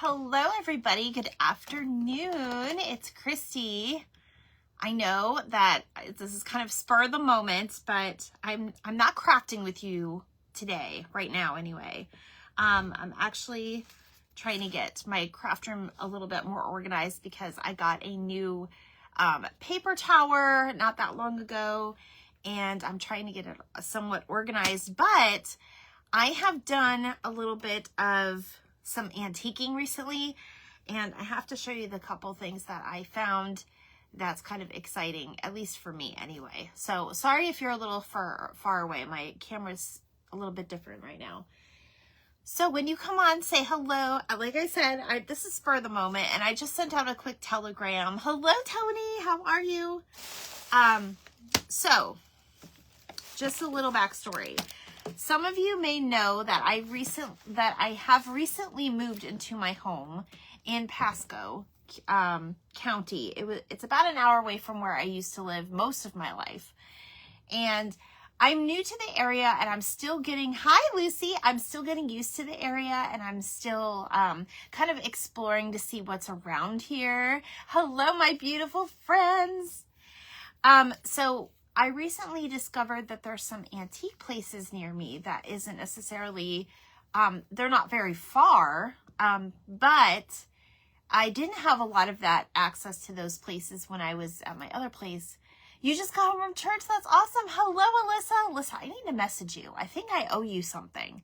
Hello, everybody. Good afternoon. It's Christy. I know that this is kind of spur of the moment, but I'm not crafting with you today, right now anyway. I'm actually trying to get my craft room a little bit more organized because I got a new paper tower not that long ago, and I'm trying to get it somewhat organized. But I have done a little bit of some antiquing recently, and I have to show you the couple things that I found that's kind of exciting, at least for me anyway. So sorry if you're a little far away. My camera's a little bit different right now. So when you come on, say hello. Like I said, this is spur of the moment, and I just sent out a quick telegram. Hello, Tony. How are you? So just a little backstory. Some of you may know that I have recently moved into my home in Pasco County. It's about an hour away from where I used to live most of my life, and I'm new to the area, and I'm still getting, hi Lucy, I'm still getting used to the area, and I'm still kind of exploring to see what's around here. Hello, my beautiful friends. So I recently discovered that there's some antique places near me that isn't necessarily, they're not very far, but I didn't have a lot of that access to those places when I was at my other place. You just got home from church? That's awesome. Hello, Alyssa. Alyssa, I need to message you. I think I owe you something.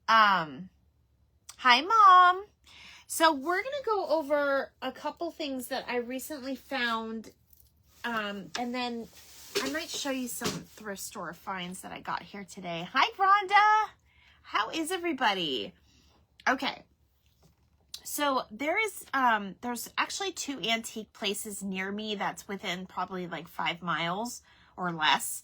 Hi, Mom. So we're going to go over a couple things that I recently found, and then I might show you some thrift store finds that I got here today. Hi, Rhonda. How is everybody? Okay. So there's actually two antique places near me that's within probably like 5 miles or less.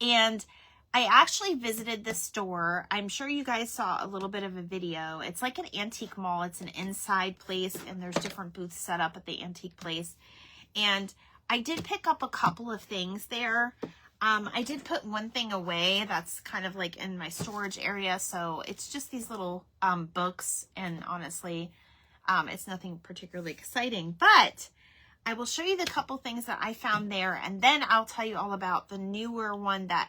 And I actually visited this store. I'm sure you guys saw a little bit of a video. It's like an antique mall. It's an inside place, and there's different booths set up at the antique place. And I did pick up a couple of things there. I did put one thing away that's kind of like in my storage area. So it's just these little books, and honestly, it's nothing particularly exciting, but I will show you the couple things that I found there, and then I'll tell you all about the newer one that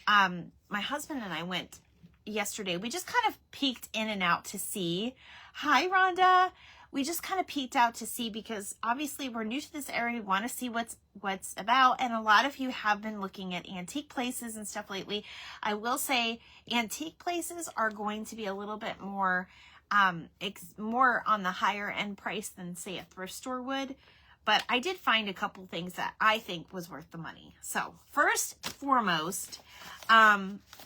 my husband and I went yesterday. We just kind of peeked in and out to see. Hi, Rhonda. We just kind of peeked out to see because obviously we're new to this area. We want to see what's about, and a lot of you have been looking at antique places and stuff lately. I will say antique places are going to be a little bit more more on the higher end price than say a thrift store would, but I did find a couple things that I think was worth the money. So first and foremost,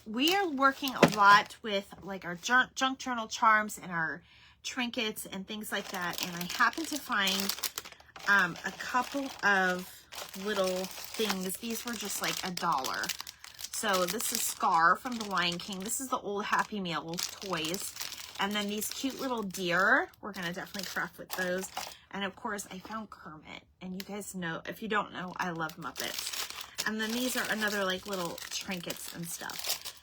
we are working a lot with like our junk journal charms and our trinkets and things like that, and I happened to find a couple of little things. These were just like $1. So this is Scar from The Lion King. This is the old Happy Meal toys. And then these cute little deer, we're going to definitely craft with those. And of course, I found Kermit. And you guys know, if you don't know, I love Muppets. And then these are another like little trinkets and stuff.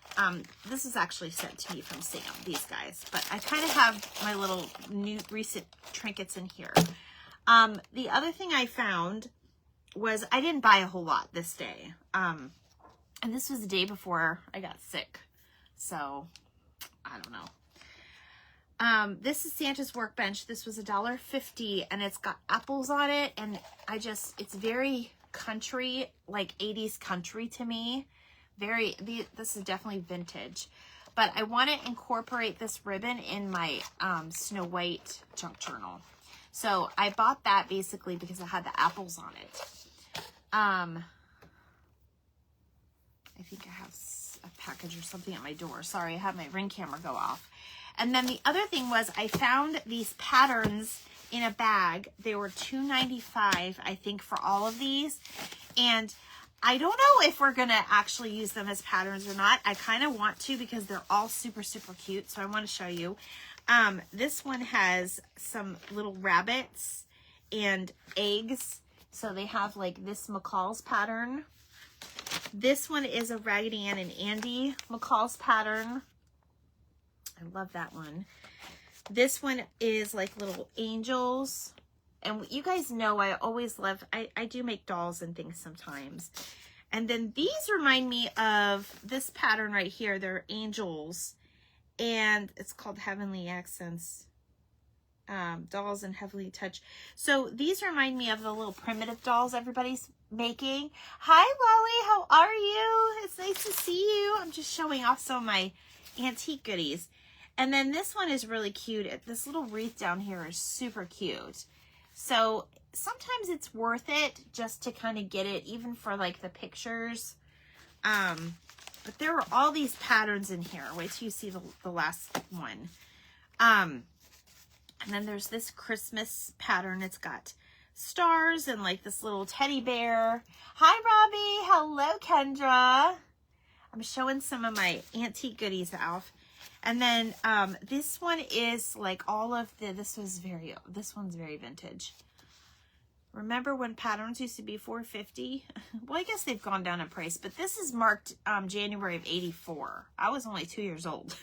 This is actually sent to me from Sam, these guys. But I kind of have my little new recent trinkets in here. The other thing I found was I didn't buy a whole lot this day. And this was the day before I got sick. So, I don't know. This is Santa's workbench. This was $1.50, and it's got apples on it, and it's very country, like 80s country to me. This is definitely vintage, but I want to incorporate this ribbon in my Snow White junk journal. So I bought that basically because it had the apples on it. I think I have a package or something at my door. Sorry, I had my Ring camera go off. And then the other thing was I found these patterns in a bag. They were $2.95, I think, for all of these. And I don't know if we're going to actually use them as patterns or not. I kind of want to because they're all super, super cute. So I want to show you. This one has some little rabbits and eggs. So they have like this McCall's pattern. This one is a Raggedy Ann and Andy McCall's pattern. I love that one. This one is like little angels. And you guys know I always love, I do make dolls and things sometimes. And then these remind me of this pattern right here. They're angels. And it's called Heavenly Accents. Dolls and Heavenly Touch. So these remind me of the little primitive dolls everybody's making. Hi, Lolly. How are you? It's nice to see you. I'm just showing off some of my antique goodies. And then this one is really cute. This little wreath down here is super cute. So sometimes it's worth it just to kind of get it, even for like the pictures. But there were all these patterns in here. Wait till you see the last one. And then there's this Christmas pattern. It's got stars and like this little teddy bear. Hi, Robbie. Hello, Kendra. I'm showing some of my antique goodies off. And then this one is like all of this one's very vintage. Remember when patterns used to be $4.50? Well, I guess they've gone down in price, but this is marked January of '84. I was only 2 years old.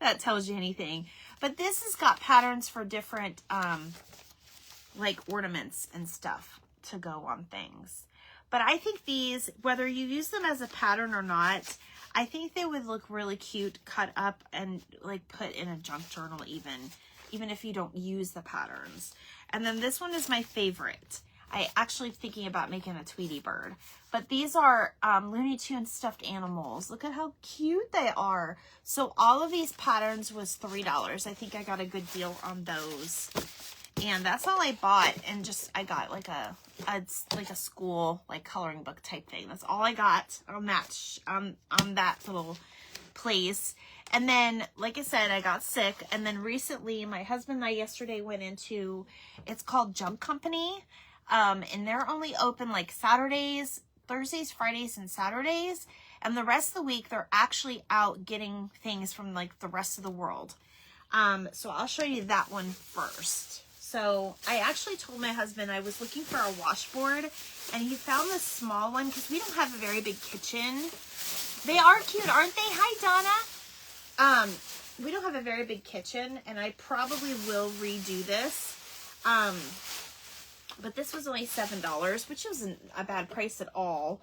That tells you anything. But this has got patterns for different like ornaments and stuff to go on things. But I think these, whether you use them as a pattern or not, I think they would look really cute cut up and like put in a junk journal even if you don't use the patterns. And then this one is my favorite. I actually thinking about making a Tweety bird. But these are Looney Tunes stuffed animals. Look at how cute they are. So all of these patterns was $3. I think I got a good deal on those. And that's all I bought. And just I got like a school like coloring book type thing. That's all I got on that little place. And then, like I said, I got sick. And then recently, my husband and I yesterday went into, it's called Junk Company. And they're only open like Saturdays, Thursdays, Fridays, and Saturdays. And the rest of the week, they're actually out getting things from like the rest of the world. So I'll show you that one first. So I actually told my husband I was looking for a washboard, and he found this small one because we don't have a very big kitchen. They are cute, aren't they? Hi, Donna. We don't have a very big kitchen, and I probably will redo this. But this was only $7, which isn't a bad price at all.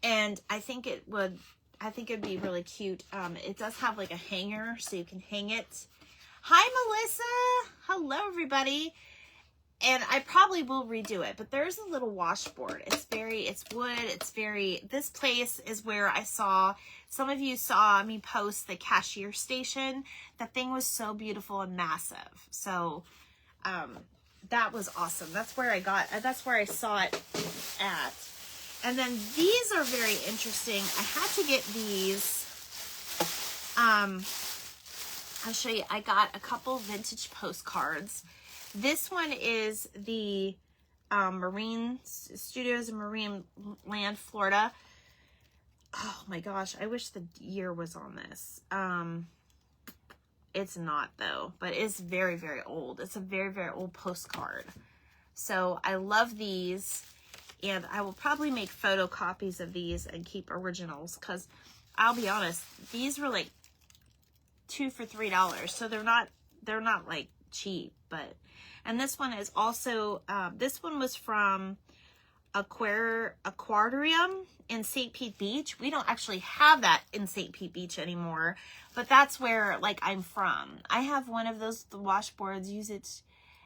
And I think it'd be really cute. It does have like a hanger, so you can hang it. Hi, Melissa. Hello, everybody. And I probably will redo it, but there's a little washboard. It's wood. This place is where I saw, some of you saw me post the cashier station. That thing was so beautiful and massive. So, that was awesome. That's where I saw it at. And then these are very interesting. I had to get these. I'll show you. I got a couple vintage postcards. This one is the Marine Studios in Marine Land, Florida. Oh my gosh, I wish the year was on this. It's not though, but it's very, very old. It's a very, very old postcard. So I love these, and I will probably make photocopies of these and keep originals, because I'll be honest, these were like 2 for $3. So they're not like cheap, but, and this one is also, this one was from Aquarium in St. Pete Beach. We don't actually have that in St. Pete Beach anymore, but that's where like I'm from. I have one of those washboards. Use it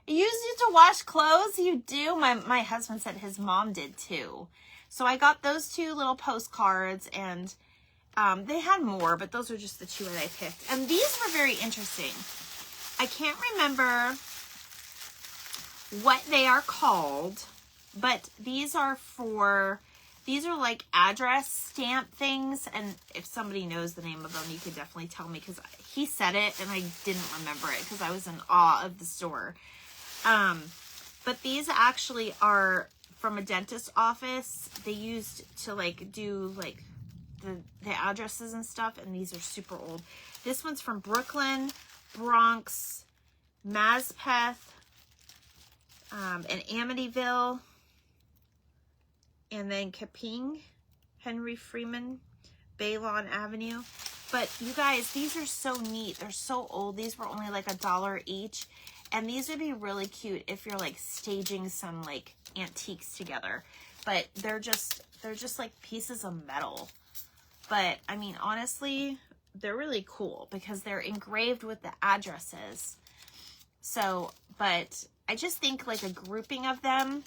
to wash clothes. You do. My husband said his mom did too. So I got those 2 little postcards, and they had more, but those are just the 2 that I picked. And these were very interesting. I can't remember what they are called, but these are like address stamp things. And if somebody knows the name of them, you could definitely tell me, because he said it and I didn't remember it because I was in awe of the store. But these actually are from a dentist's office. They used to like do like the addresses and stuff, and these are super old. This one's from Brooklyn, Bronx, Mazpeth, and Amityville, and then Caping, Henry Freeman, Baylon Avenue. But you guys, these are so neat. They're so old. These were only like $1 each. And these would be really cute if you're like staging some like antiques together. But they're just like pieces of metal. But I mean, honestly, they're really cool because they're engraved with the addresses. So, but I just think like a grouping of them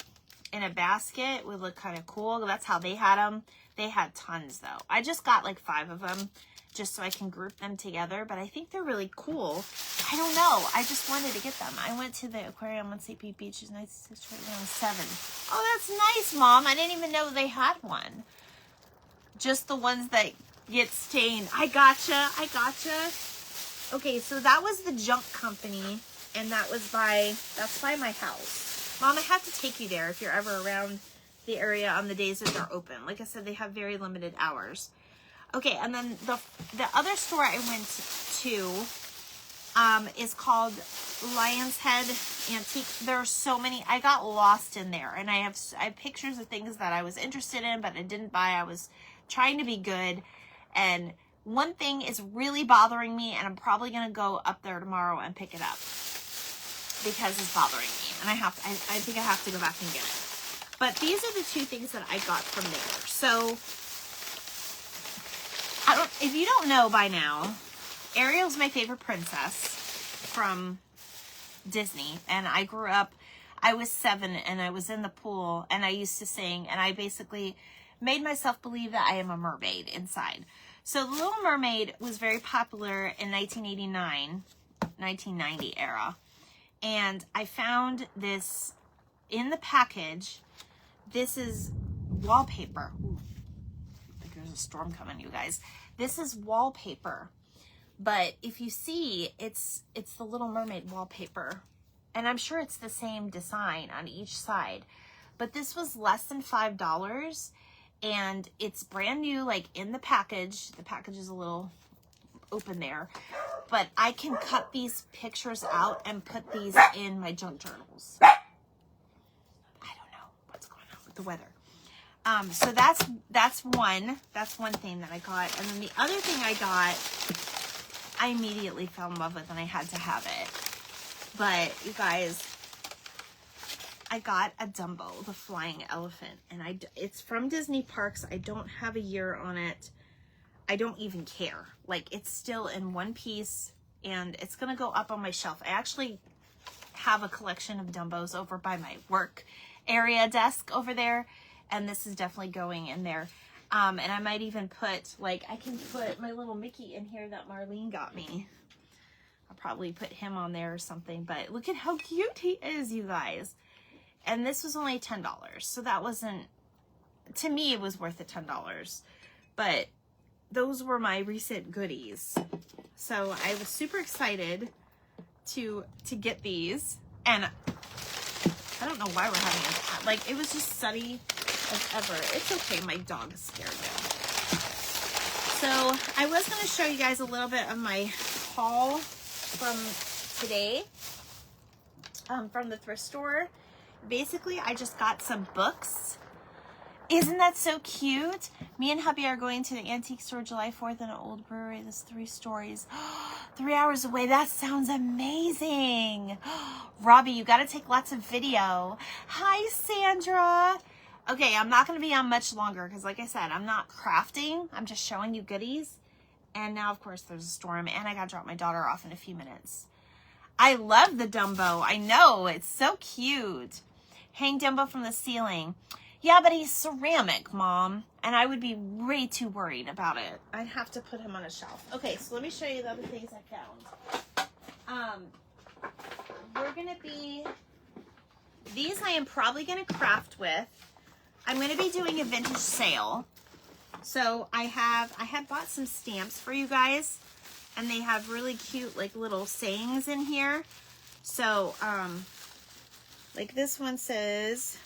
in a basket would look kind of cool. That's how they had them. They had tons though. I just got like 5 of them just so I can group them together, but I think they're really cool. I don't know. I just wanted to get them. I went to the aquarium on St. Pete Beach in 1997. Oh, that's nice, Mom. I didn't even know they had one. Just the ones that get stained. I gotcha. Okay, so that was the Junk Company, and that's by my house. Mom, I have to take you there if you're ever around the area on the days that they're open. Like I said, they have very limited hours. Okay, and then the other store I went to is called Lion's Head Antique. There are so many. I got lost in there, and I have pictures of things that I was interested in, but I didn't buy. I was trying to be good, and one thing is really bothering me, and I'm probably gonna go up there tomorrow and pick it up because it's bothering me, and I think I have to go back and get it. But these are the 2 things that I got from there. So if you don't know by now, Ariel's my favorite princess from Disney. And I grew up, I was 7 and I was in the pool and I used to sing, and I basically made myself believe that I am a mermaid inside. So The Little Mermaid was very popular in 1989, 1990 era. And I found this in the package. This is wallpaper. Ooh, I think there's a storm coming, you guys. This is wallpaper, but if you see, it's the Little Mermaid wallpaper, and I'm sure it's the same design on each side, but this was less than $5, and it's brand new, like in the package. The package is a little open there, but I can cut these pictures out and put these in my junk journals. I don't know what's going on with the weather. So that's one thing that I got. And then the other thing I got, I immediately fell in love with, and I had to have it. But you guys, I got a Dumbo, the flying elephant, and it's from Disney Parks. I don't have a year on it. I don't even care. Like, it's still in one piece, and it's gonna go up on my shelf. I actually have a collection of Dumbos over by my work area desk over there. And this is definitely going in there. And I might even put, like, I can put my little Mickey in here that Marlene got me. I'll probably put him on there or something. But look at how cute he is, you guys. And this was only $10. So that wasn't, to me, it was worth the $10. But those were my recent goodies. So I was super excited to get these. And I don't know why we're having a, like, it was just sunny as ever. It's okay, my dog is scared now. So I was going to show you guys a little bit of my haul from today, from the thrift store. Basically, I just got some books. Isn't that so cute? Me and hubby are going to the antique store July 4th in an old brewery. There's 3 stories. 3 hours away. That sounds amazing. Robbie, you got to take lots of video. Hi, Sandra. Okay, I'm not going to be on much longer because, like I said, I'm not crafting. I'm just showing you goodies. And now, of course, there's a storm, and I got to drop my daughter off in a few minutes. I love the Dumbo. I know. It's so cute. Hang Dumbo from the ceiling. Yeah, but he's ceramic, Mom, and I would be way too worried about it. I'd have to put him on a shelf. Okay, so let me show you the other things I found. We're going to be... These I am probably going to craft with. I'm going to be doing a vintage sale. So I had bought some stamps for you guys, and they have really cute like little sayings in here. So like this one says,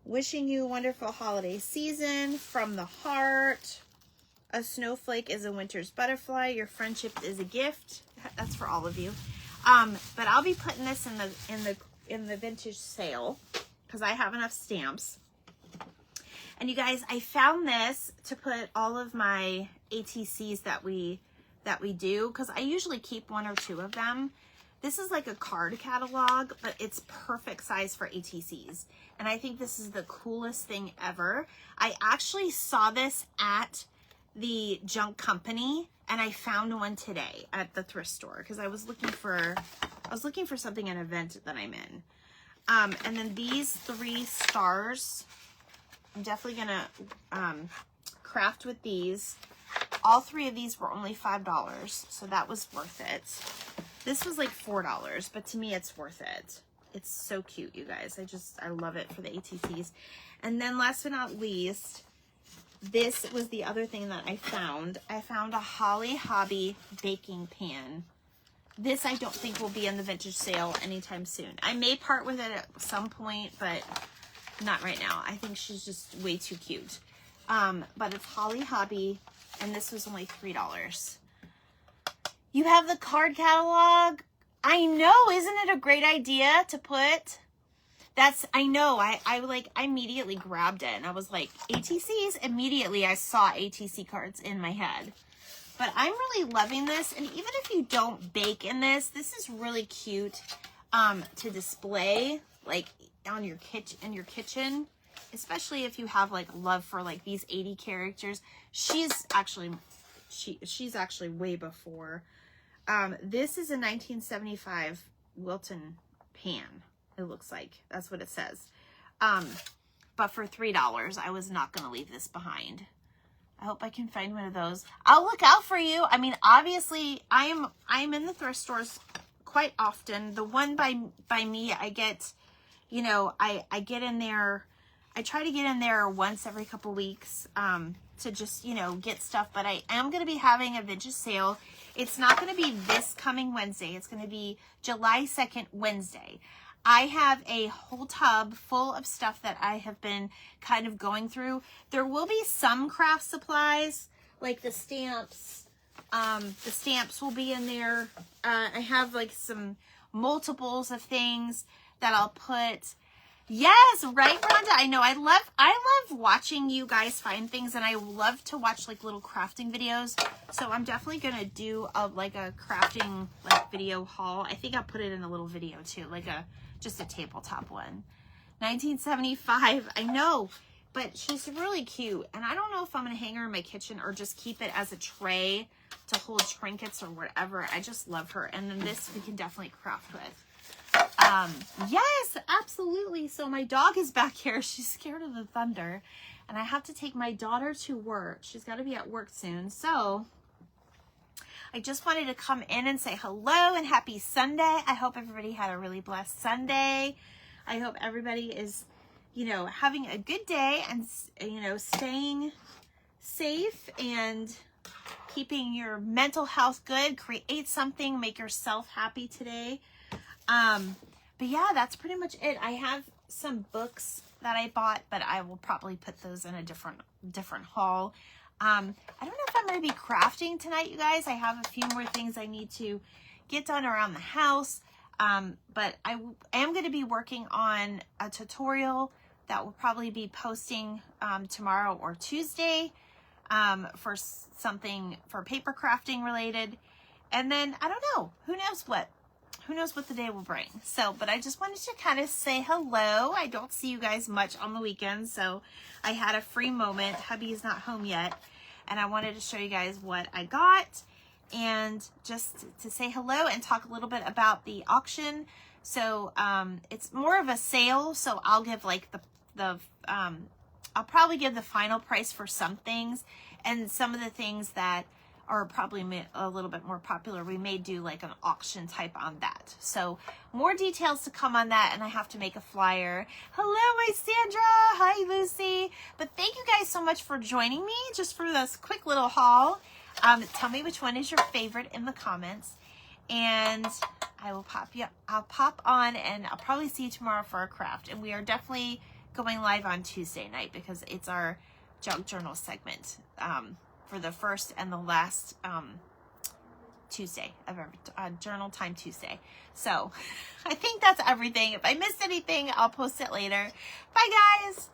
wishing you a wonderful holiday season from the heart. A snowflake is a winter's butterfly. Your friendship is a gift. That's for all of you. But I'll be putting this in the vintage sale because I have enough stamps. And you guys, I found this to put all of my ATCs that we do, because I usually keep 1 or 2 of them. This is like a card catalog, but it's perfect size for ATCs. And I think this is the coolest thing ever. I actually saw this at the Junk Company, and I found one today at the thrift store because I was looking for something, an event that I'm in. And then these 3 stars, I'm definitely gonna craft with these. All 3 of these were only $5, so that was worth it. This was like $4, but to me it's worth it. It's so cute, you guys. I love it for the ATCs. And then last but not least, this was the other thing that I found. I found a Holly Hobby baking pan. This I don't think will be in the vintage sale anytime soon. I may part with it at some point, but not right now. I think she's just way too cute. But it's Holly Hobby, and this was only $3. You have the card catalog. I know, isn't it a great idea to put? I know, I immediately grabbed it, and I was like, ATCs? Immediately I saw ATC cards in my head. But I'm really loving this, and even if you don't bake in this, this is really cute to display, like, on your kitchen, especially if you have, like, love for, like, these 80 characters. She's actually way before. This is a 1975 Wilton pan, it looks like. That's what it says. But for $3, I was not going to leave this behind. I hope I can find one of those. I'll look out for you. I mean, obviously, I'm in the thrift stores quite often. The one by me, I get, you know, I get in there. I try to get in there once every couple weeks to just, you know, get stuff. But I am going to be having a vintage sale. It's not going to be this coming Wednesday. It's going to be July 2nd, Wednesday. I have a whole tub full of stuff that I have been kind of going through. There will be some craft supplies, like the stamps. The stamps will be in there. I have like some multiples of things that I'll put. Yes, right, Rhonda? I know. I love watching you guys find things, and I love to watch like little crafting videos. So I'm definitely gonna do a crafting video haul. I think I'll put it in a little video too, just a tabletop one. 1975. I know, but she's really cute, and I don't know if I'm gonna hang her in my kitchen or just keep it as a tray to hold trinkets or whatever. I just love her, and then this we can definitely craft with. Yes, absolutely. So my dog is back here. She's scared of the thunder, and I have to take my daughter to work. She's got to be at work soon. So I just wanted to come in and say hello and happy Sunday. I hope everybody had a really blessed Sunday. I hope everybody is, you know, having a good day and, you know, staying safe and keeping your mental health good. Create something, make yourself happy today. But yeah, that's pretty much it. I have some books that I bought, but I will probably put those in a different haul. I don't know if I'm going to be crafting tonight, you guys. I have a few more things I need to get done around the house. But I am going to be working on a tutorial that will probably be posting tomorrow or Tuesday for something for paper crafting related. And then, I don't know, who knows what the day will bring. So, but I just wanted to kind of say hello. I don't see you guys much on the weekends, so I had a free moment. Hubby is not home yet, and I wanted to show you guys what I got and just to say hello and talk a little bit about the auction. So, it's more of a sale, so I'll give like I'll probably give the final price for some things, and some of the things that are probably a little bit more popular, we may do like an auction type on that. So more details to come on that, and I have to make a flyer. Hello, my Sandra. Hi, Lucy. But thank you guys so much for joining me just for this quick little haul. Tell me which one is your favorite in the comments, and I will I'll pop on, and I'll probably see you tomorrow for a craft. And we are definitely going live on Tuesday night because it's our junk journal segment. For the first and the last Tuesday of every Journal Time Tuesday. So I think that's everything. If I missed anything, I'll post it later. Bye, guys.